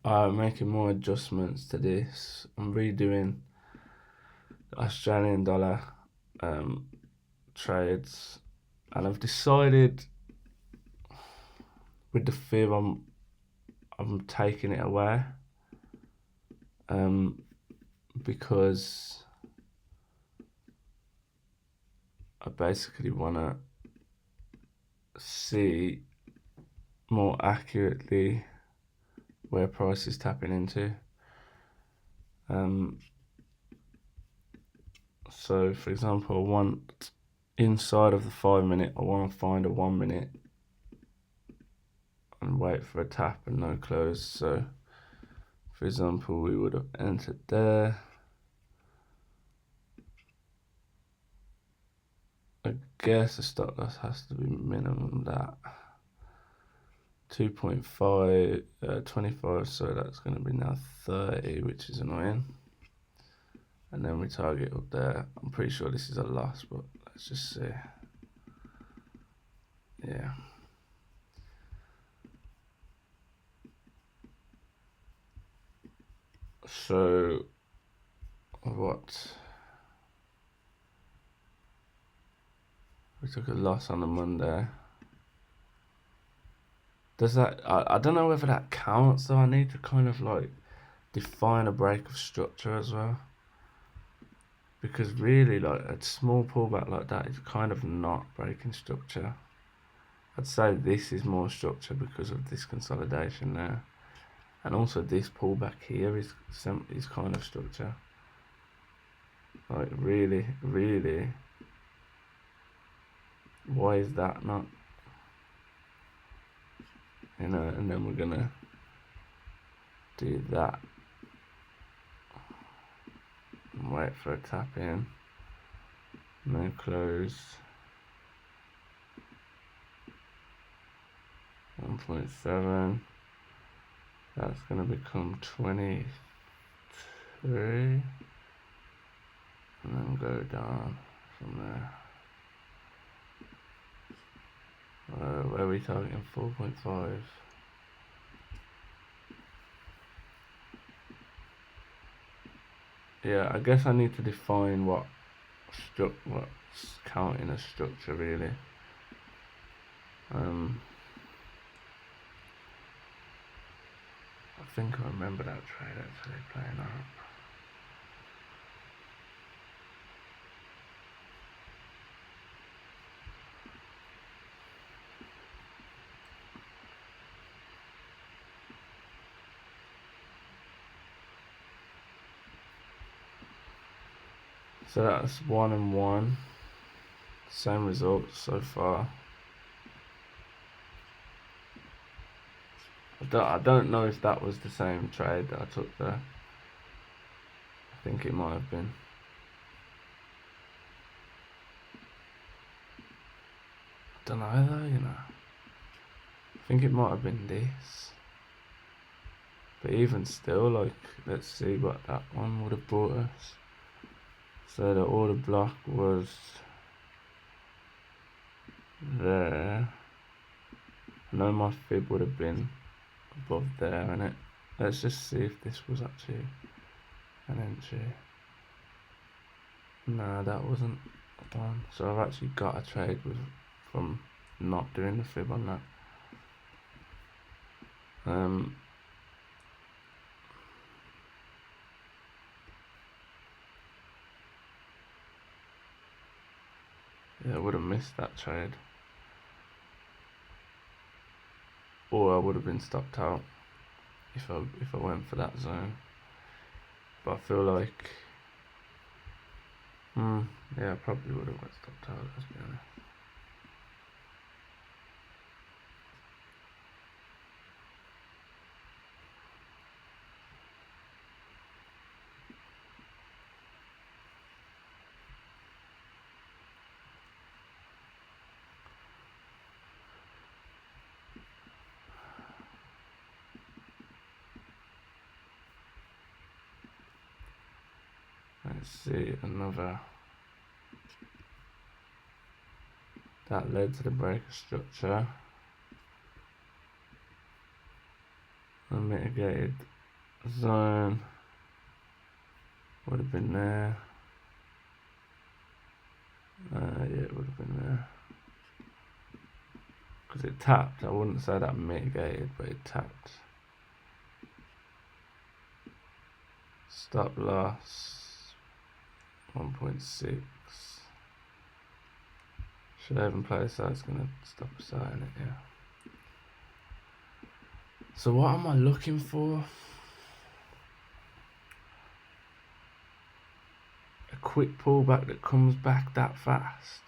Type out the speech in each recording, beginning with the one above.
making more adjustments to this. I'm redoing the Australian dollar trades, and I've decided with the fib I'm taking it away, because I basically want to see more accurately where price is tapping into. So for example, I want inside of the 5 minute, I want to find a 1 minute and wait for a tap and no close. So for example, we would have entered there. I guess the stop loss has to be minimum that 2.5, 25, so that's going to be now 30, which is annoying. And then we target up there. I'm pretty sure this is a loss, but let's just see. Yeah. So what? We took a loss on a Monday. Does that, I don't know whether that counts though. I need to kind of like define a break of structure as well, because really like a small pullback like that is kind of not breaking structure. I'd say this is more structure because of this consolidation there, and also this pullback here is kind of structure. Like really, why is that not? You know, and then we're gonna do that and wait for a tap in, no close, 1.7, that's gonna become 23, and then go down from there. Where are we targeting? 4.5. Yeah, I guess I need to define what's counting as structure really. I think I remember that trade actually playing out. So that's 1 and 1. Same results so far. I don't know if that was the same trade that I took there. I think it might have been. I don't know though, you know. I think it might have been this. But even still, like, let's see what that one would have brought us. So the order block was there. I know my fib would have been above there, innit? Let's just see if this was actually an entry. No, that wasn't one. So I've actually got a trade from not doing the fib on that. Yeah, I would have missed that trade, or I would have been stopped out if I went for that zone. But I feel like, yeah, I probably would have went stopped out, let's be honest. Let's see, another. That led to the break of structure. Unmitigated zone would have been there. Yeah, it would have been there. Because it tapped. I wouldn't say that mitigated, but it tapped. Stop loss 1.6. Should I even play so it's gonna stop us out in it, yeah. So what am I looking for? A quick pullback that comes back that fast.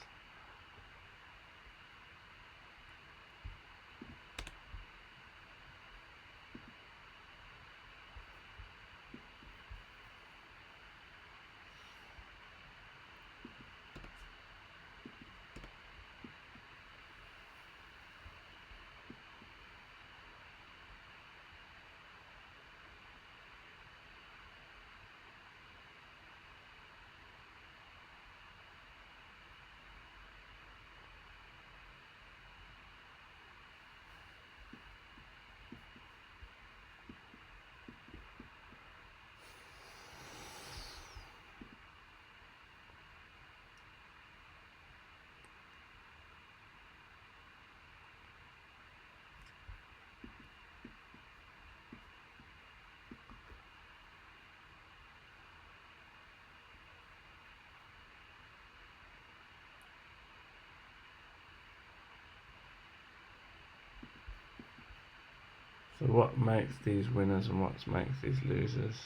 So what makes these winners and what makes these losers?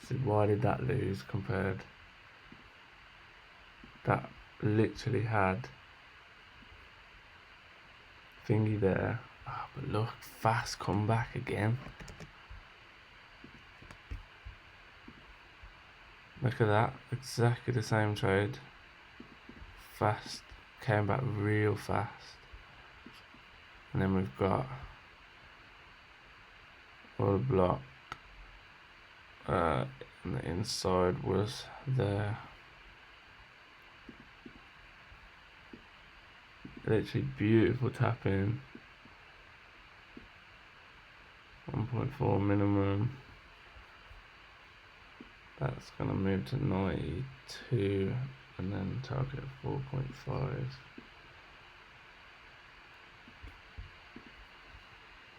So why did that lose compared? That literally had thingy there. Oh, but look, fast comeback again. Look at that, exactly the same trade. Fast, came back real fast. And then we've got all block. And the inside was there. Literally beautiful tapping. 1.4 minimum. That's gonna move to 92 and then target 4.5.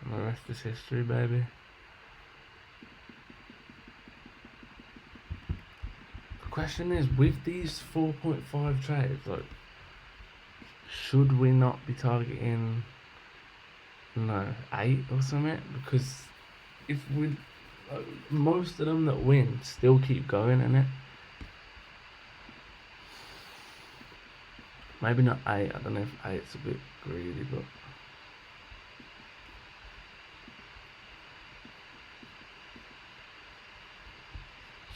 And the rest is history, baby. The question is, with these 4.5 trades, like, should we not be targeting 8 or something? Because if we most of them that win still keep going in it. Maybe not 8, I don't know if 8's a bit greedy, but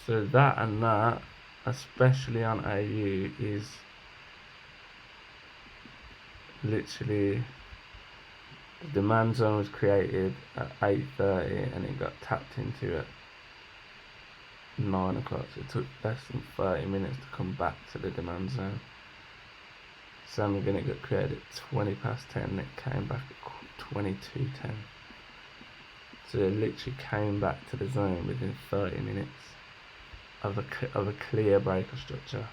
so that and that, especially on AU, is literally the demand zone was created at 8:30 and it got tapped into at 9 o'clock, so it took less than 30 minutes to come back to the demand zone. Same again, it got created at 20 past 10 and it came back at 22:10. So it literally came back to the zone within 30 minutes of a clear breaker structure.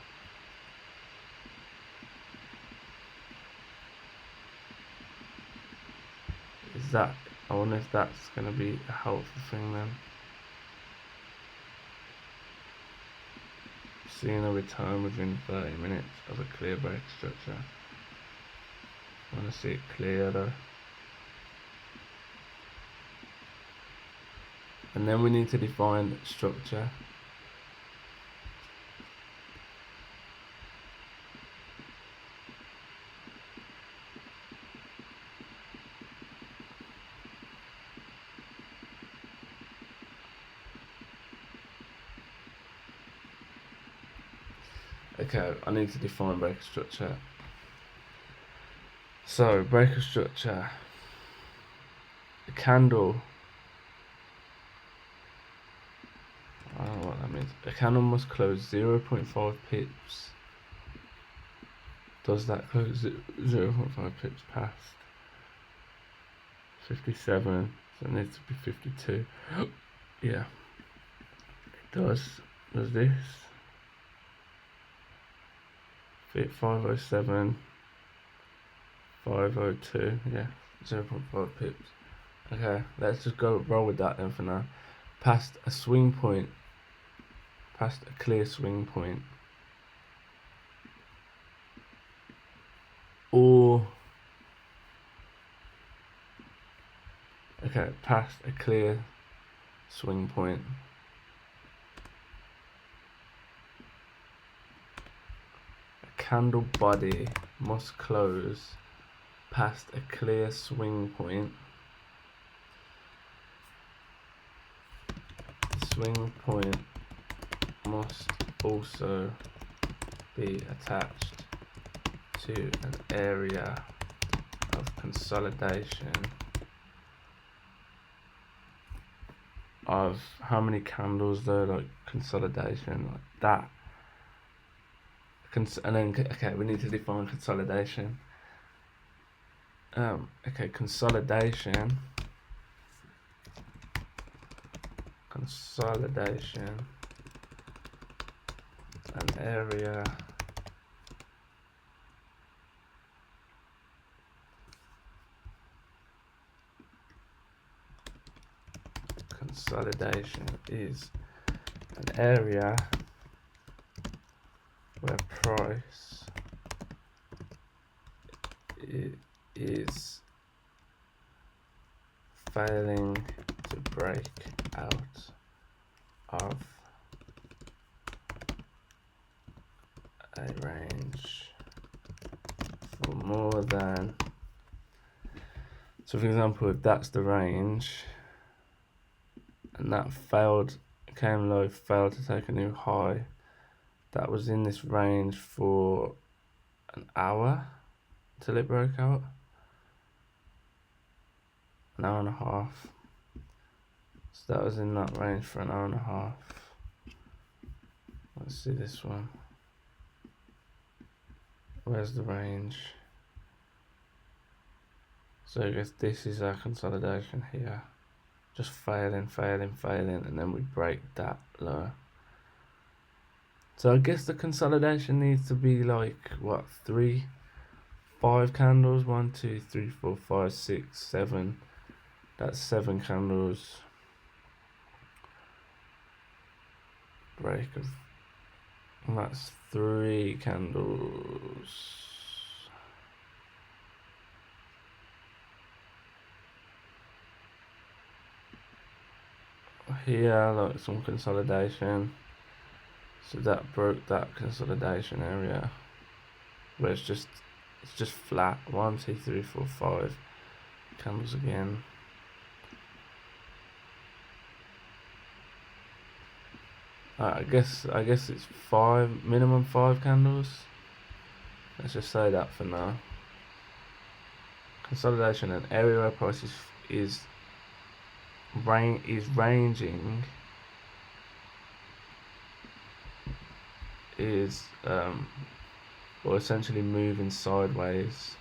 Is that, I wonder if that's going to be a helpful thing then. Seeing a return within 30 minutes of a clear break structure. I want to see it clear though. And then we need to define structure. Okay, I need to define breaker structure. So, breaker structure. A candle. I don't know what that means. A candle must close 0.5 pips. Does that close 0.5 pips past? 57, so it needs to be 52. Yeah, it does. Does this fit 507, 502? Yeah, 0.5 pips. Okay, let's just go roll with that then for now. Past a swing point, past a clear swing point, or okay, past a clear swing point. A candle body must close past a clear swing point. The swing point must also be attached to an area of consolidation of how many candles though, like consolidation, like that. And then, okay, we need to define consolidation. Okay, consolidation, an area consolidation is an area where price is failing to break out of a range for more than, so for example, if that's the range and that came low, failed to take a new high, that was in this range for an hour until it broke out, an hour and a half. So that was in that range for an hour and a half. Let's see this one. Where's the range? So I guess this is our consolidation here. Just failing, and then we break that low. So I guess the consolidation needs to be like, what, 5 candles? 1, 2, 3, 4, 5, 6, 7. That's 7 candles. Break of, and that's 3 candles. Here, like some consolidation. So that broke that consolidation area, where it's just flat. 1, 2, 3, 4, 5 candles again. I guess it's 5, minimum 5 candles. Let's just say that for now. Consolidation, and area where price is ranging is or essentially moving sideways.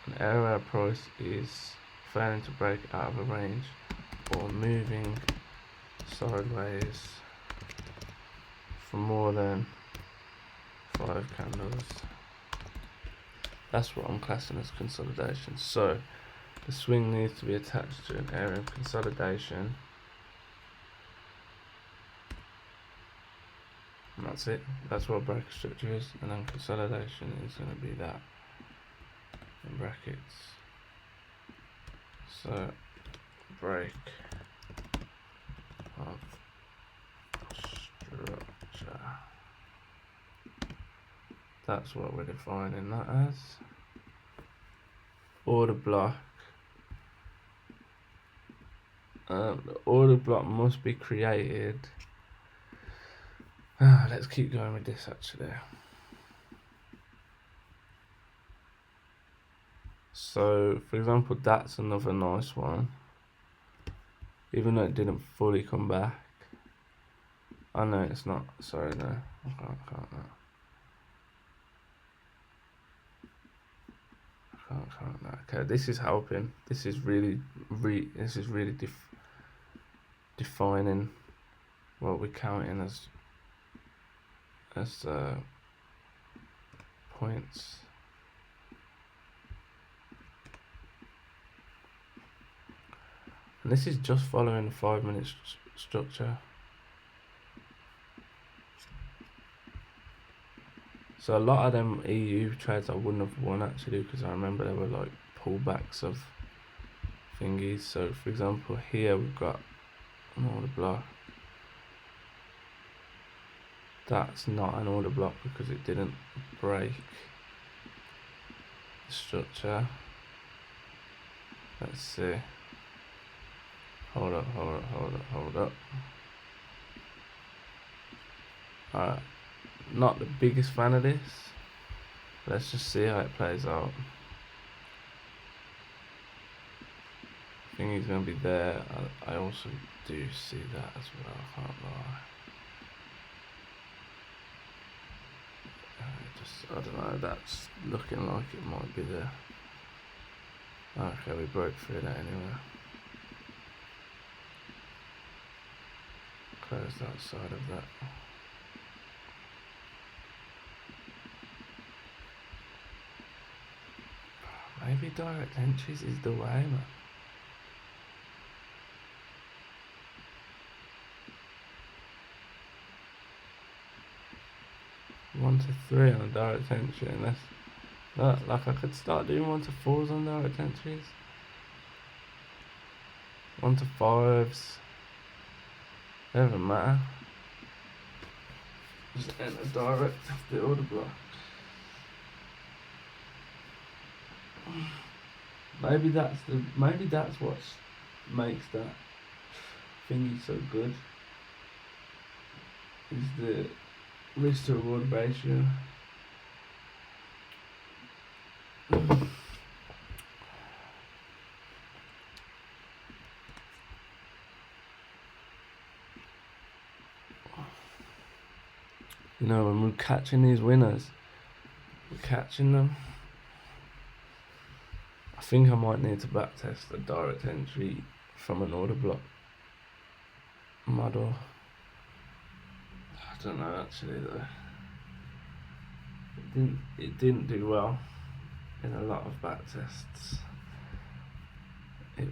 An area where price is failing to break out of a range or moving sideways for more than 5 candles. That's what I'm classing as consolidation. So the swing needs to be attached to an area of consolidation, and that's it. That's what break structure is, and then consolidation is going to be that in brackets. So break of structure. That's what we're defining that as. Order block. The order block must be created. Let's keep going with this actually. So, for example, that's another nice one. Even though it didn't fully come back. Oh no, it's not. Sorry, no. I can't no. can't count that. Okay, this is helping. This is really defining what we're counting as points. And this is just following the 5-minute structure. So a lot of them EU trades I wouldn't have won actually, because I remember there were like pullbacks of thingies. So for example here we've got an order block. That's not an order block because it didn't break the structure. Let's see. Hold up. Alright, not the biggest fan of this. Let's just see how it plays out. I think he's going to be there. I also do see that as well, I can't lie. I don't know, that's looking like it might be there. Okay, we broke through that anyway. Close that side of that. Maybe direct entries is the way, man. One to 3 on a direct entry, and that's like I could start doing 1 to 4s on direct entries. 1 to 5s. Doesn't matter. Just enter direct off the order block. Maybe that's what makes that thingy so good. Is the risk to reward ratio. You know, when we're catching these winners, we're catching them. I think I might need to backtest a direct entry from an order block model. I don't know actually though. It didn't do well in a lot of backtests. It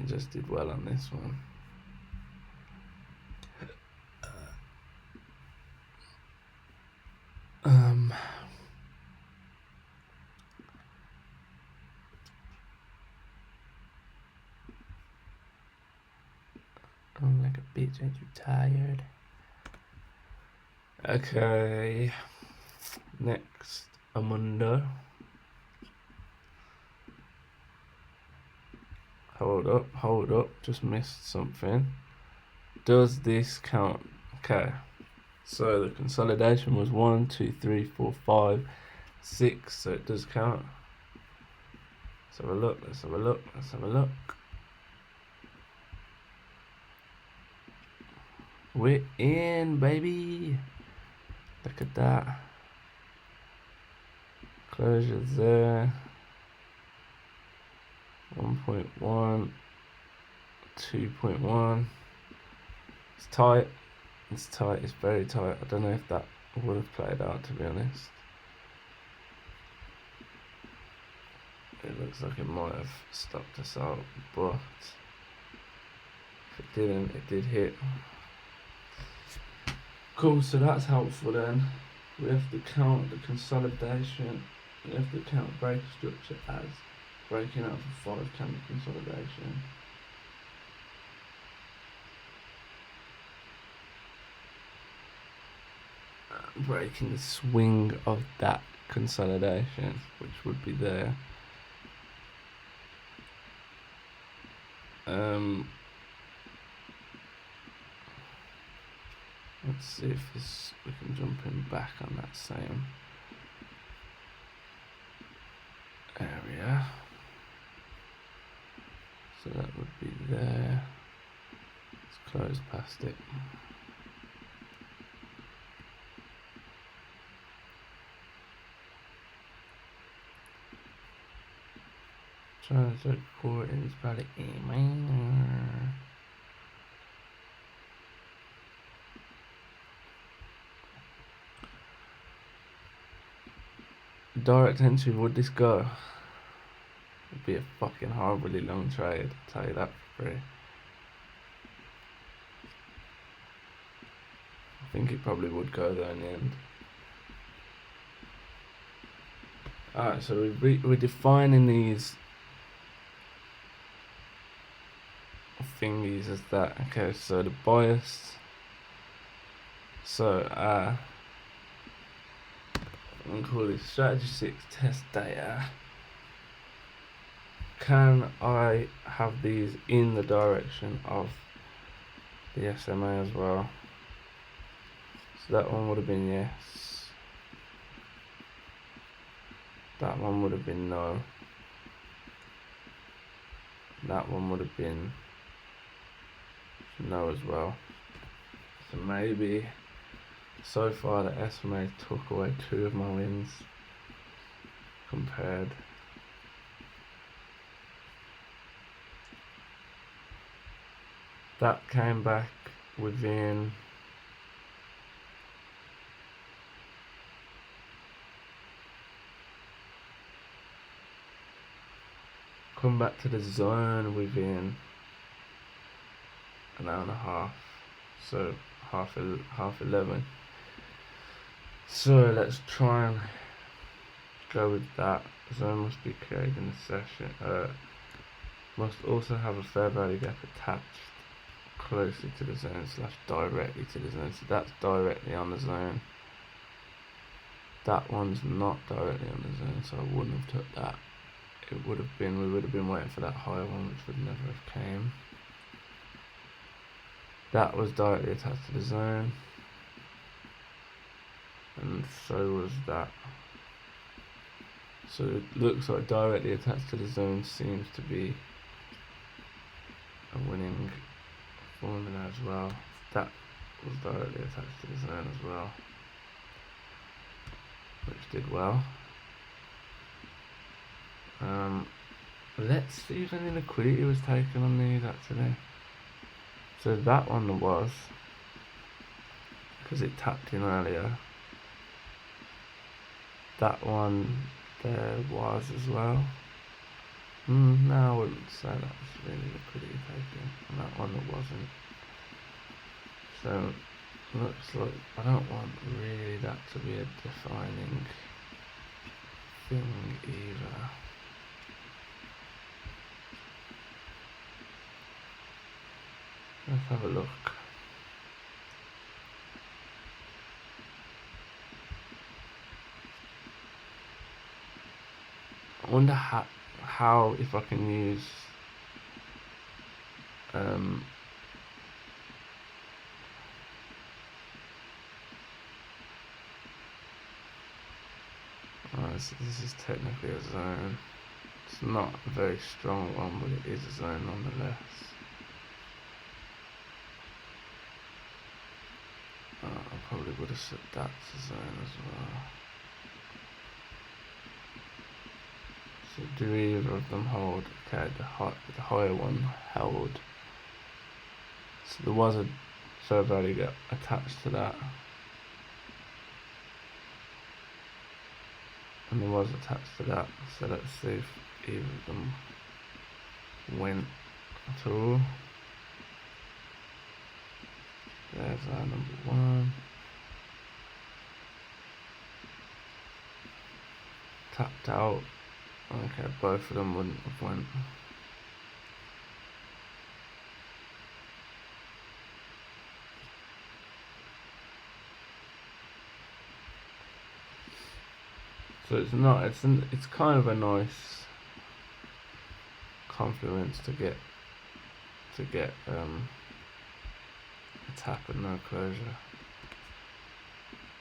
just did well on this one. I'm like a bitch, ain't you tired? Okay, next Amundo. Hold up, just missed something. Does this count? Okay, so the consolidation was 1, 2, 3, 4, 5, 6, so it does count. Let's have a look. We're in, baby. Look at that. Closures there. 1.1, 2.1. It's tight. It's very tight. I don't know if that would have played out, to be honest. It looks like it might have stopped us out, but if it didn't, it did hit. Cool, so that's helpful then. We have to count the consolidation. We have to count break structure as breaking out for 5 candle consolidation. Breaking the swing of that consolidation, which would be there. Let's see if we can jump in back on that same area. So that would be there. Let's close past it. Trying to record it is probably A minor. Direct entry, would this go? It'd be a fucking horribly long trade, I'll tell you that for free. I think it probably would go though in the end. Alright, so we're defining these thingies as that. Okay, so the bias. So I'm gonna call this strategy 6 test data. Can I have these in the direction of the SMA as well? So that one would have been yes. That one would have been no. That one would have been no as well. So maybe so far the SMA took away 2 of my wins compared. That came back within come back to the zone within an hour and a half, so half 11. So let's try and go with that. Zone must be created in the session. Must also have a fair value gap attached closely to the zone / directly to the zone. So that's directly on the zone. That one's not directly on the zone, so I wouldn't have took that. It would have been, we would have been waiting for that higher one, which would never have came. That was directly attached to the zone, and so was that. So it looks like directly attached to the zone seems to be a winning formula as well. That was directly attached to the zone as well, which did well. Let's see if any liquidity was taken on these actually. So that one was, because it tapped in earlier. That one there was as well. No, I wouldn't say that was really liquidity taken. And that one that wasn't. So looks like I don't want really that to be a defining thing either. Let's have a look. I wonder how if I can use this is technically a zone. It's not a very strong one, but it is a zone nonetheless. I probably would have said that's a zone as well. So do either of them hold? Okay, the higher one held. So there was a fair value gap attached to that. And there was attached to that. So let's see if either of them went at all. There's our number 1. Tapped out. Okay, both of them wouldn't have went. So it's not. It's kind of a nice confluence to get a tap and no closure.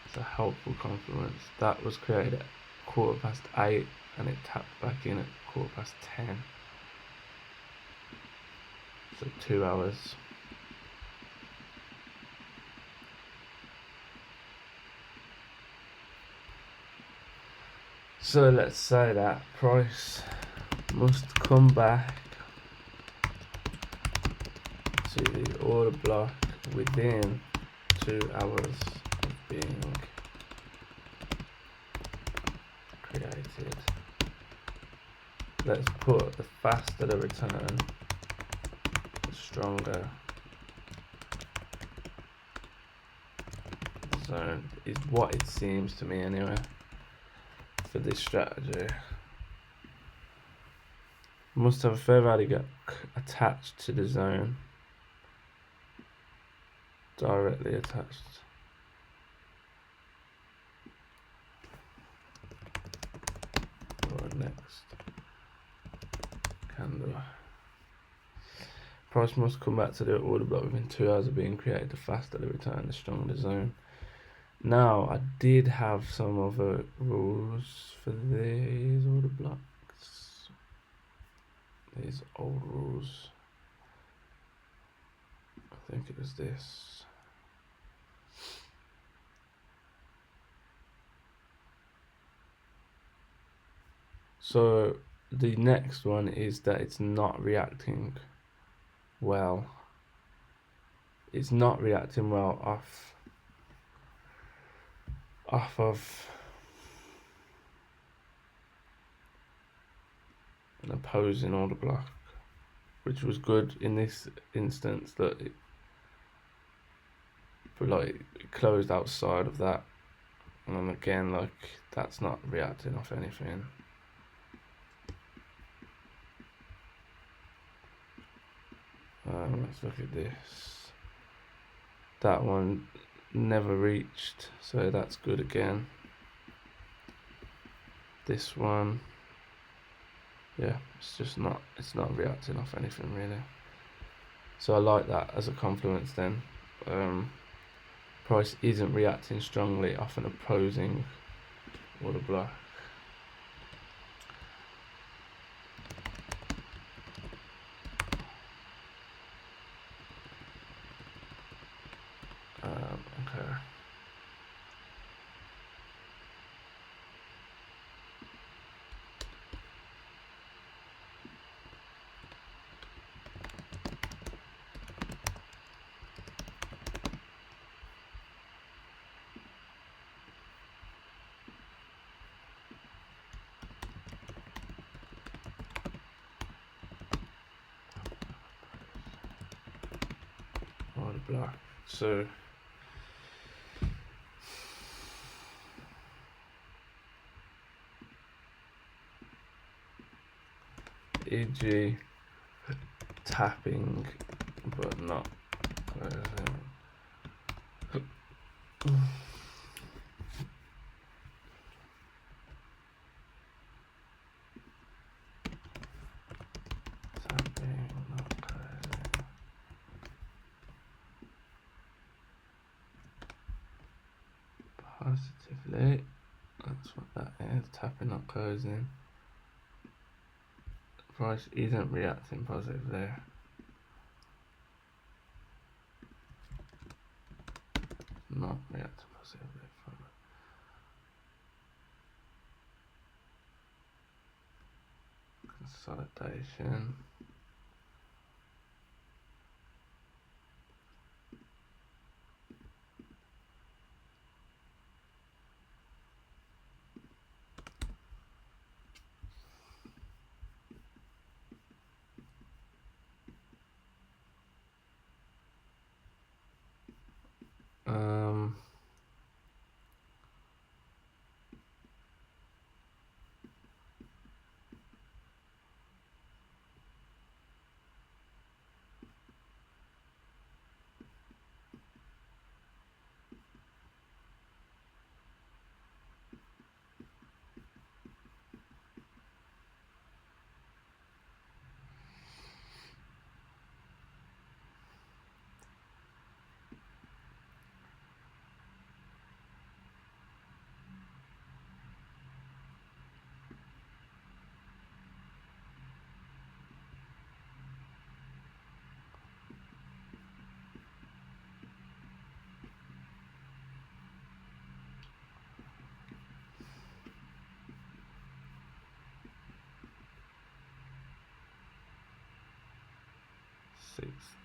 It's a helpful confluence. That was created at 8:15 and it tapped back in at 10:15. So 2 hours. So let's say that price must come back to the order block within 2 hours of being created. Let's put the faster the return, the stronger the zone, is what it seems to me anyway, for this strategy. Must have a fair value attached to the zone. Directly attached. Or next candle. Price must come back to the order block within 2 hours of being created. The faster the return, the stronger the zone. Now, I did have some other rules for these order blocks. These old rules. I think it was this. So the next one is that it's not reacting well. It's not reacting well off of an opposing order block, which was good in this instance, that it closed outside of that, and then again, like, that's not reacting off anything. Let's look at this. That one never reached, so that's good again. This one, yeah, it's not reacting off anything really. So I like that as a confluence then. Price isn't reacting strongly off an opposing order block. Okay. Order block. So e.g. tapping but not closing. Tapping, not closing. Positively, that's what that is. Tapping, not closing. Price isn't reacting positively. Not reacting positively. Consolidation.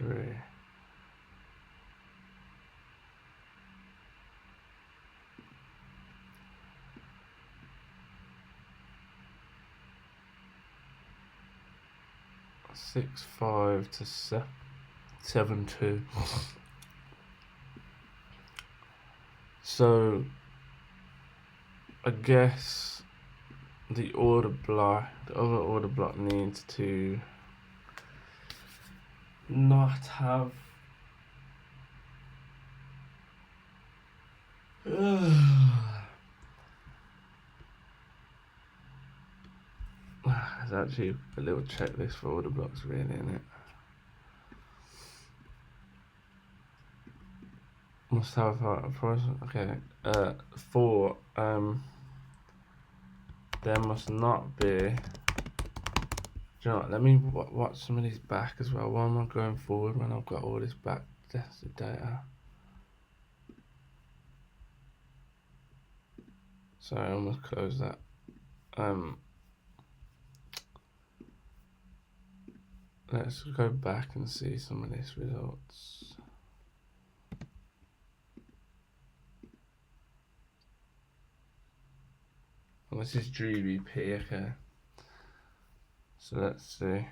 6-3. Six 5 to 7-2. So I guess the other order block needs to not have there's actually a little checklist for order blocks really in it. Must have a price. Okay. 4. There must not be. Do you know what? Let me watch some of these back as well. Why am I going forward when I've got all this back tested data? Sorry, I almost closed that. Let's go back and see some of these results. Well, this is GBP, okay. So let's see.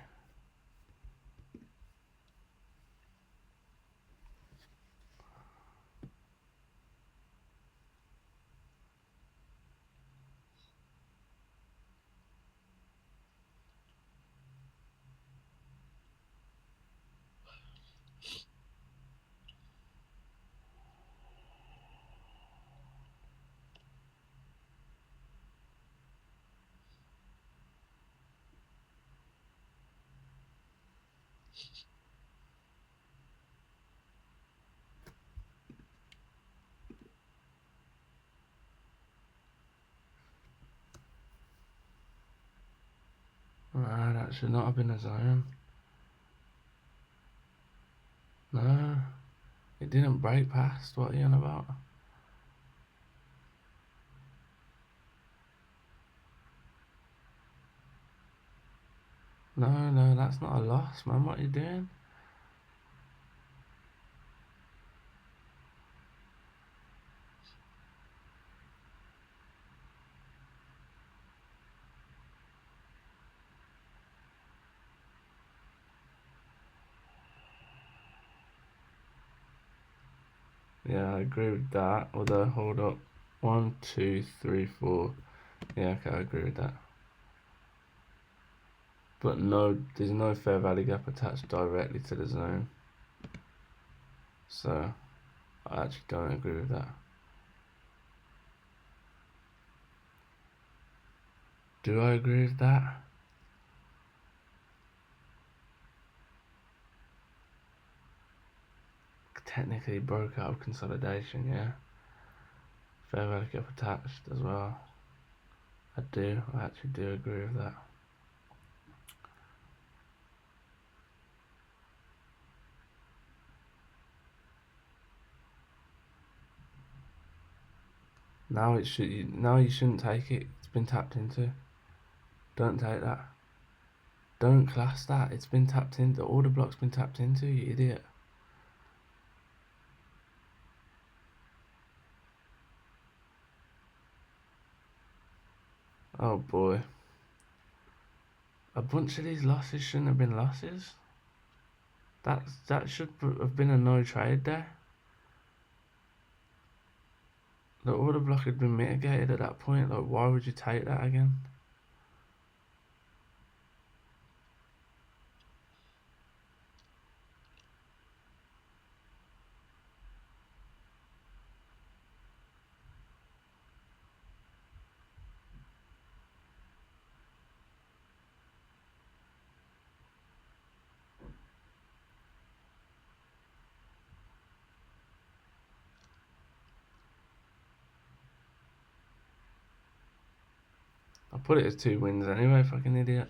Right, that should not have been a zone. No, it didn't break past. What are you on about? No, that's not a loss, man. What are you doing? Yeah, I agree with that. Although, hold up. 1, 2, 3, 4. Yeah, okay, I agree with that. But no, there's no fair value gap attached directly to the zone. So, I actually don't agree with that. Do I agree with that? Technically broke out of consolidation, yeah. Fair value gap attached as well. I actually do agree with that. Now you shouldn't take it. It's been tapped into. Don't take that. Don't class that. It's been tapped in. The order block's been tapped into, you idiot. Oh boy. A bunch of these losses shouldn't have been losses. That should have been a no trade there. The order block had been mitigated at that point. Like, why would you take that again? I put it as 2 wins anyway, fucking idiot.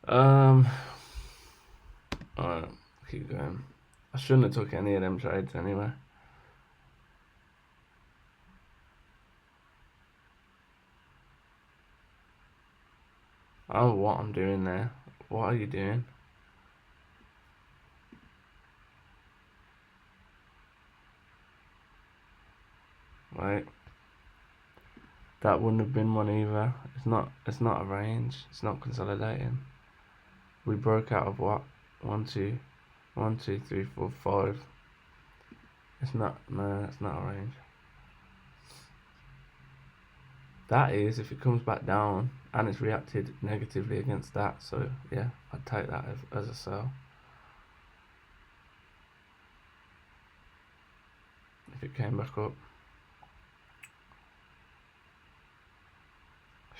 Alright, keep going. I shouldn't have took any of them trades anyway. I don't know what I'm doing there. What are you doing? Right. That wouldn't have been one either. It's not a range. It's not consolidating. We broke out of what? One, two, 1, 2, 3, 4, 5. It's not, no, it's not a range. That is if it comes back down and it's reacted negatively against that. So yeah, I'd take that as a sell. If it came back up,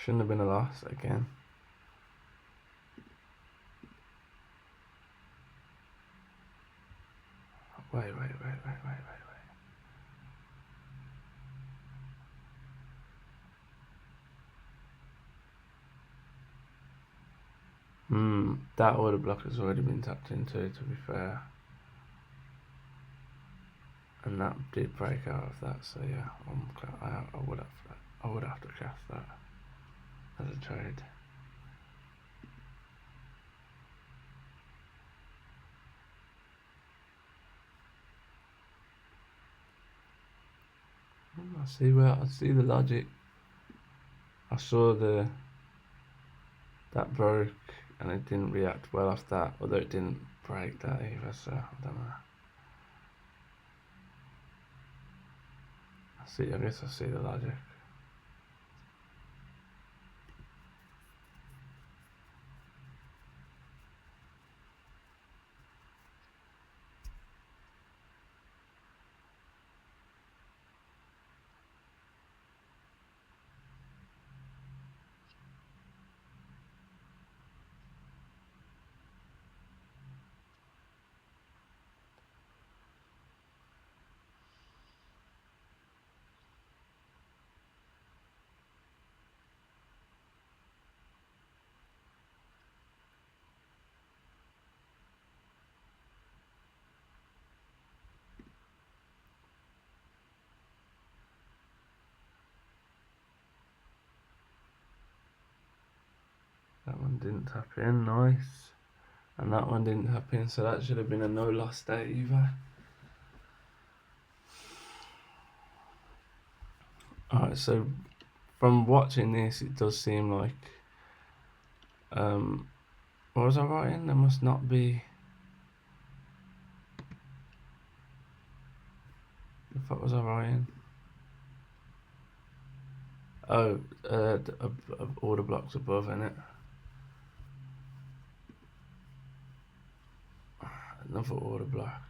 shouldn't have been a loss again. Wait. That order block has already been tapped into, to be fair. And that did break out of that, so yeah, I would have to cast that as a trade. I see the logic. I saw that broke and it didn't react well off that, although it didn't break that either, so I don't know. I guess I see the logic. That one didn't tap in, nice. And that one didn't tap in, so that should have been a no loss day either. Alright, so from watching this, it does seem like, what was I writing? There must not be, what was I writing? Oh, order blocks above, innit? Another order block.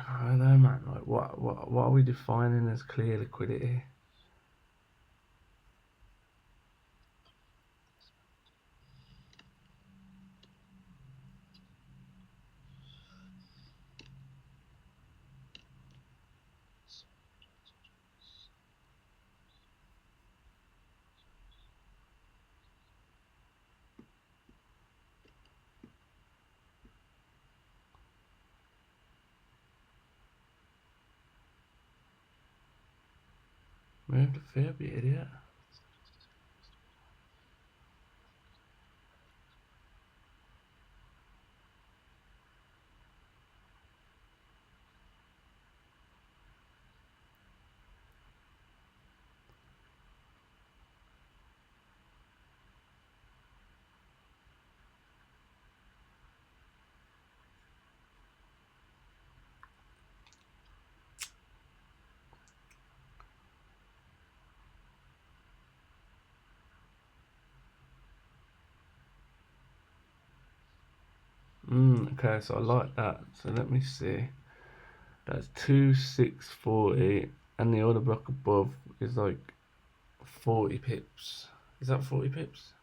I don't know, man. Like, what are we defining as clear liquidity? Move to fear, be idiot. Okay, so I like that. So let me see. That's 2,640, and the order block above is like 40 pips. Is that 40 pips?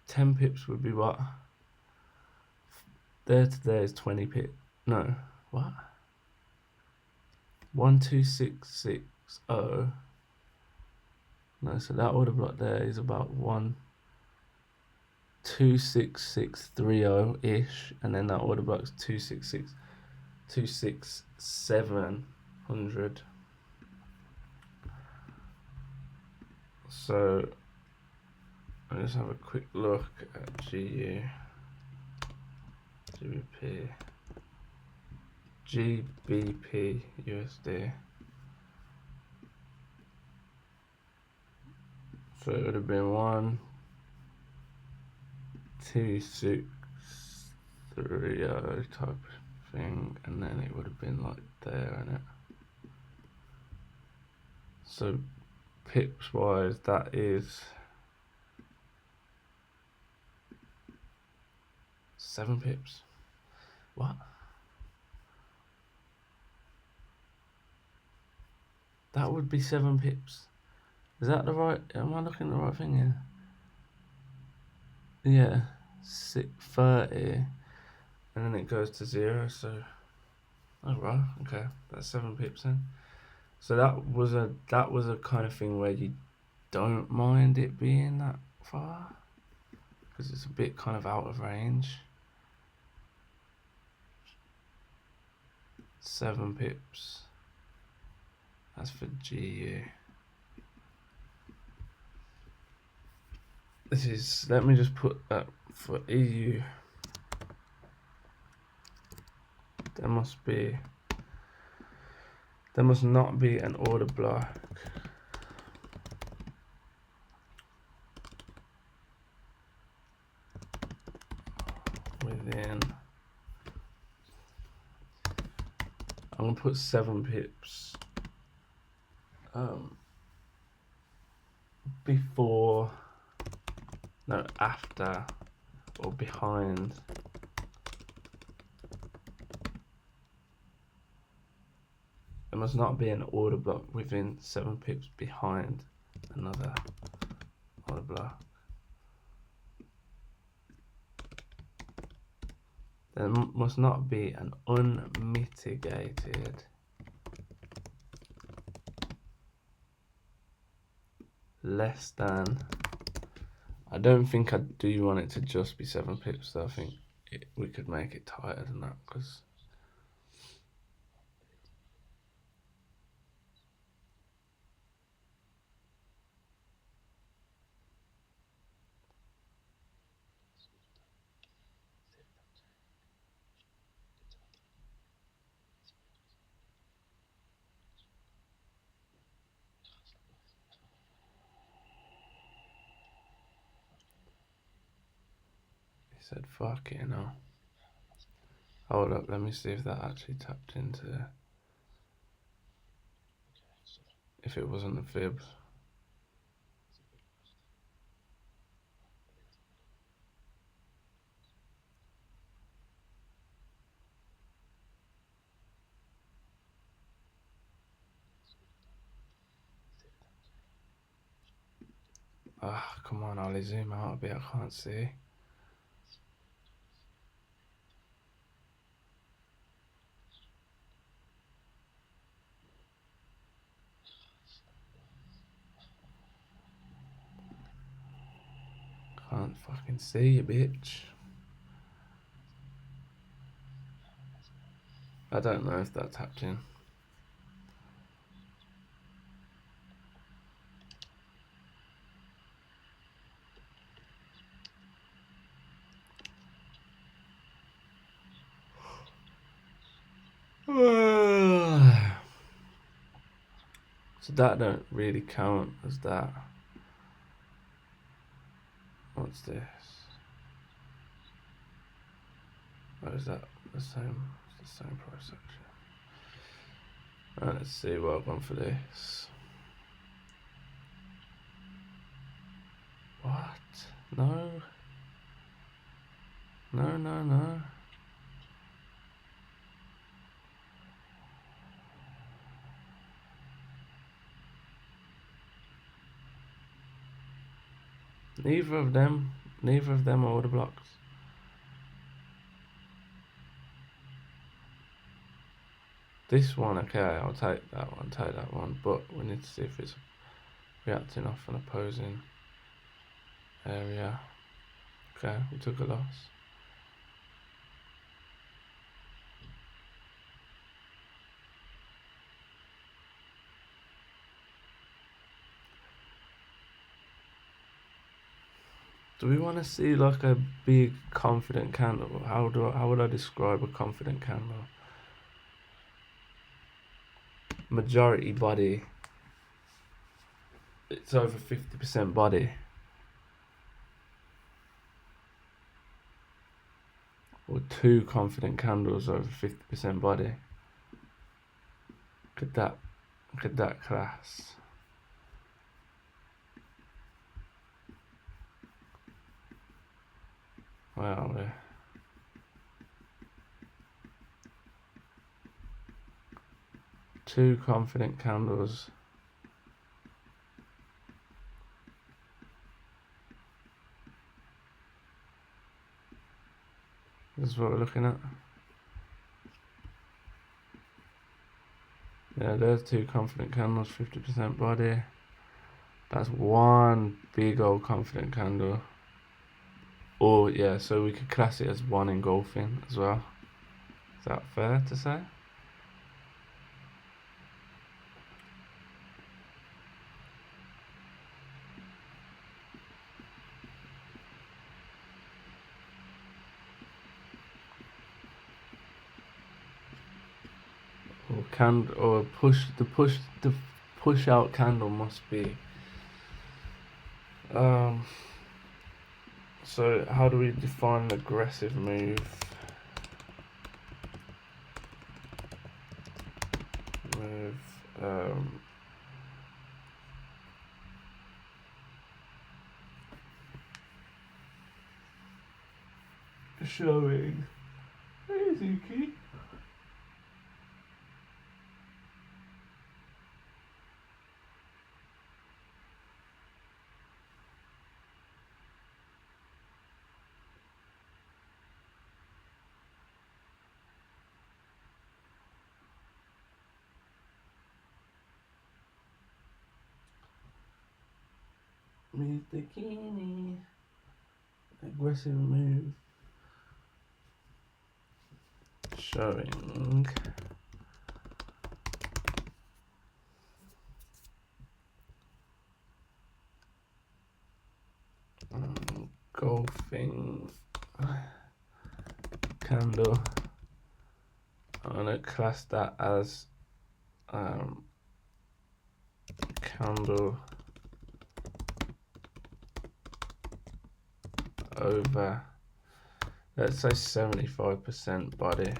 10 pips would be what? There to there is 20 pips. No, what? 12660. No, so that order block there is about 1. 26630 ish, and then that order block's 26700. So I'll just have a quick look at GU, GBP USD. So it would have been 12630 type of thing, and then it would have been like there, innit? So pips wise, that is 7 pips. What? That would be 7 pips. Is that the right? Am I looking at the right thing here? Yeah, 630, and then it goes to 0. So, oh right, okay, that's 7 pips then. So that was a kind of thing where you don't mind it being that far, because it's a bit kind of out of range. 7 pips. That's for GU. This is, let me just put that for EU. There must not be an order block within. I'm gonna put 7 pips before, no, after or behind there must not be an order block within 7 pips behind another order block. There must not be an unmitigated less than. I don't think I do want it to just be 7 pips, though. I think we could make it tighter than that, because he said fuck it, no. Hold up, let me see if that actually tapped into, if it wasn't a fib. Ah, come on, Ollie, zoom out a bit, I can't see. Can't fucking see you, bitch. I don't know if that tapped in. So that don't really count as that. What's this? Or is that the same? It's the same price section. Right, let's see what I've gone for this. What? No. No, no, no. Neither of them are order blocks. This one, okay, I'll take that one, but we need to see if it's reacting off an opposing area. Okay, we took a loss. Do we want to see like a big confident candle? How would I describe a confident candle? Majority body. It's over 50% body. Or two confident candles over 50% body. Look at that class. Where are we? Two confident candles. This is what we're looking at. Yeah, there's two confident candles, 50% body. That's one big old confident candle. Or yeah, so we could class it as one engulfing as well. Is that fair to say? Or the push out candle must be. So how do we define an aggressive move? Showing. Hey, Zuki. Move bikini. Aggressive move. Showing. Golfing candle. I'm gonna class that as candle over, let's say 75% body.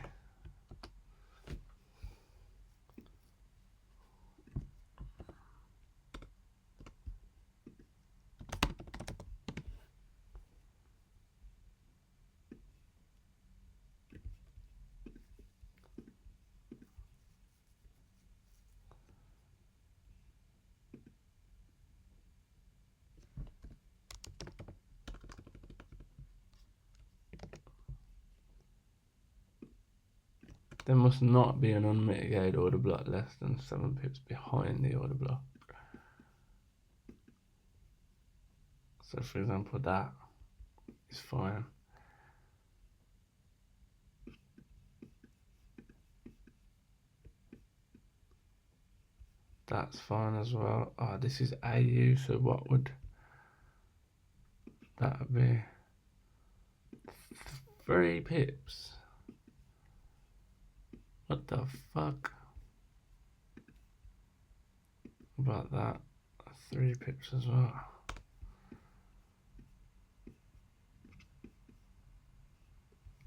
There must not be an unmitigated order block less than 7 pips behind the order block. So for example, that is fine. That's fine as well. Oh, this is AU, so what would that be? 3 pips. What the fuck? About that? 3 pips as well.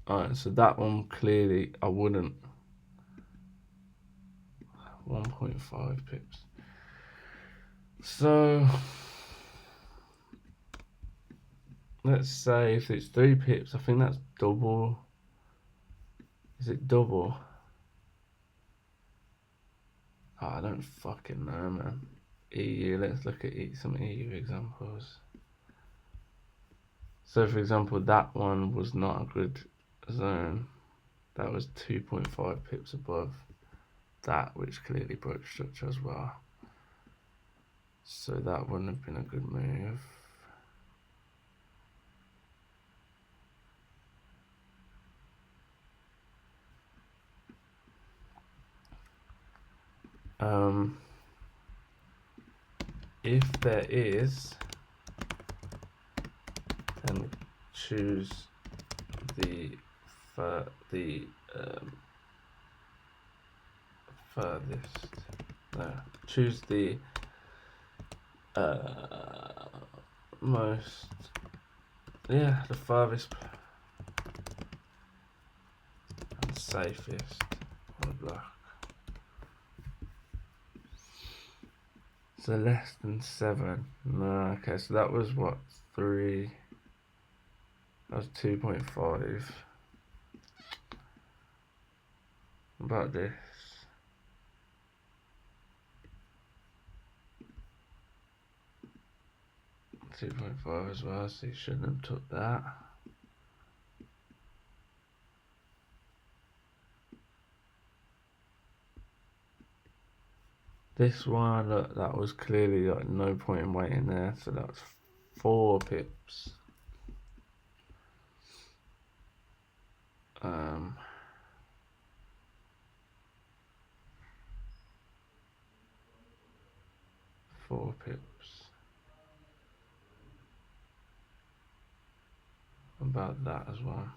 Alright, so that one clearly I wouldn't. 1.5 pips. So let's say if it's 3 pips, I think that's double. Is it double? Oh, I don't fucking know, man. EU, let's look at some EU examples. So for example, that one was not a good zone. That was 2.5 pips above that, which clearly broke structure as well. So that wouldn't have been a good move. If there is, then choose the furthest. No, choose the most. Yeah, the farthest and safest on the block. So less than 7. No, okay, so that was what, 3? That was 2.5. About this. 2.5 as well, so you shouldn't have took that. This one, look, that was clearly like no point in waiting there, so that's 4 pips. 4 pips. About that as well.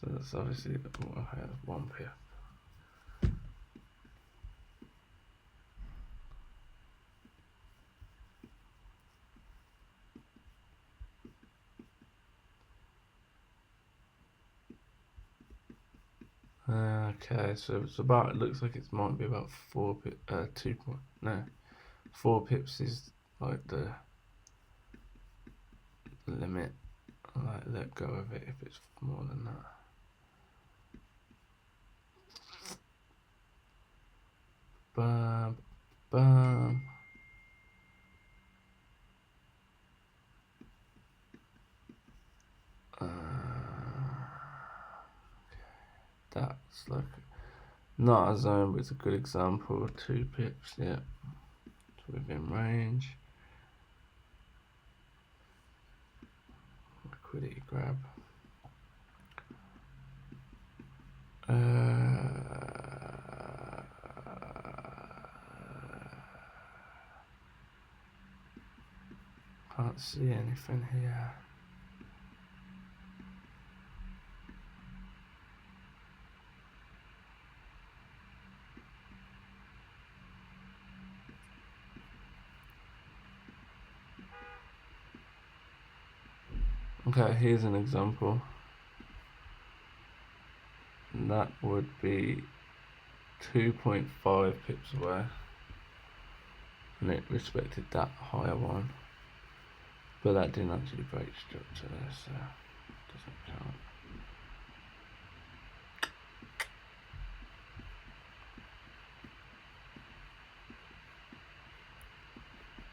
So that's obviously okay, 1 pip. Okay, so it's about. It looks like it might be about 4 pips. 4 pips is like the limit. I like let go of it if it's more than that. Bam, bam. That's like not a zone, but it's a good example. 2 pips, yeah, it's within range. Liquidity grab. Can't see anything here. Okay, here's an example. And that would be 2.5 pips away. And it respected that higher one. But that didn't actually break structure there, so it doesn't count.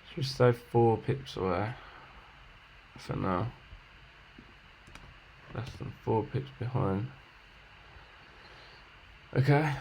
Should we stay 4 pips away for now? Less than 4 pips behind. Okay.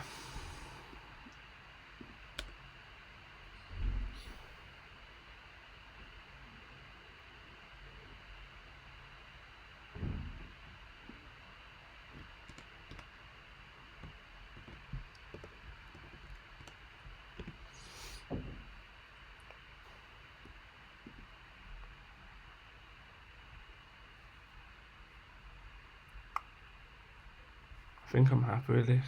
I think I'm happy with this.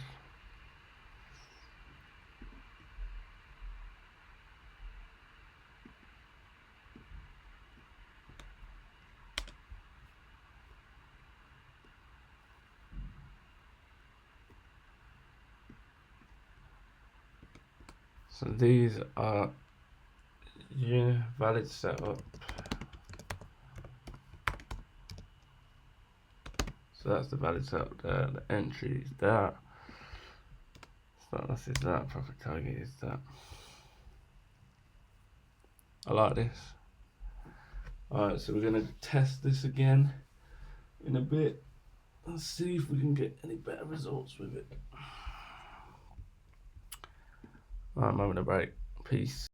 So these are valid setup. So that's the valid setup there, the entry is that. Start loss is that, profit target is that. I like this. Alright, so we're going to test this again in a bit and see if we can get any better results with it. Alright, I'm having a break. Peace.